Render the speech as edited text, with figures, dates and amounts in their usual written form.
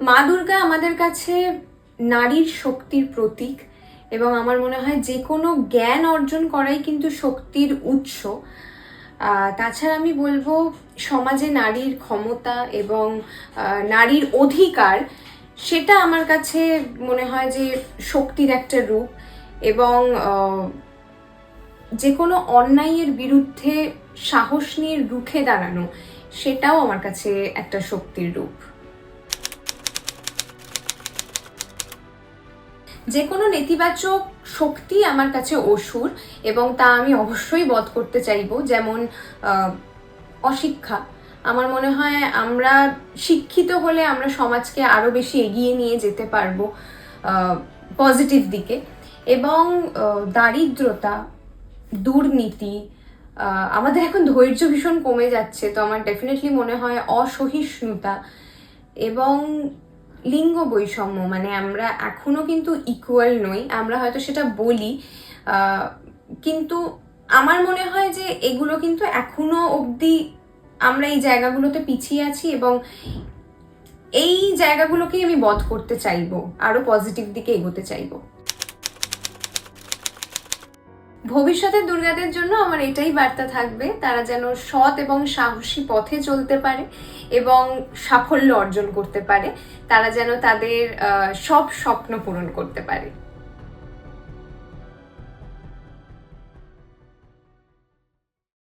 মা দুর্গা আমাদের কাছে নারীর শক্তির প্রতীক এবং আমার মনে হয় যে কোনো জ্ঞান অর্জন করাই কিন্তু শক্তির উৎস। তাছাড়া আমি বলবো সমাজে নারীর ক্ষমতা এবং নারীর অধিকার, সেটা আমার কাছে মনে হয় যে শক্তির একটা রূপ। এবং যে কোনো অন্যায়ের বিরুদ্ধে সাহস নিয়ে রুখে দাঁড়ানো, সেটাও আমার কাছে একটা শক্তির রূপ। যে কোনো নেতিবাচক শক্তি আমার কাছে অসুর এবং তা আমি অবশ্যই বধ করতে চাইবো। যেমন অশিক্ষা, আমার মনে হয় আমরা শিক্ষিত হলে আমরা সমাজকে আরো বেশি এগিয়ে নিয়ে যেতে পারবো পজিটিভ দিকে। এবং দারিদ্রতা, দুর্নীতি, আমাদের এখন ধৈর্য ভীষণ কমে যাচ্ছে, তো আমার ডেফিনেটলি মনে হয় অসহিষ্ণুতা এবং লিঙ্গ বৈষম্য, মানে আমরা এখনো কিন্তু ইকুয়াল নই। আমরা হয়তো সেটা বলি, কিন্তু আমার মনে হয় যে এগুলো কিন্তু এখনো অবধি আমরা এই জায়গাগুলোতে পিছিয়ে আছি এবং এই জায়গাগুলোকেই আমি বধ করতে চাইবো, আরো পজিটিভ দিকে এগোতে চাইবো। ভবিষ্যতের দুর্গাদের জন্য আমার এটাই বার্তা থাকবে, তারা যেন সৎ এবং সাহসী পথে চলতে পারে এবং সাফল্য অর্জন করতে পারে। তারা যেন তাদের সব স্বপ্ন পূরণ করতে পারে।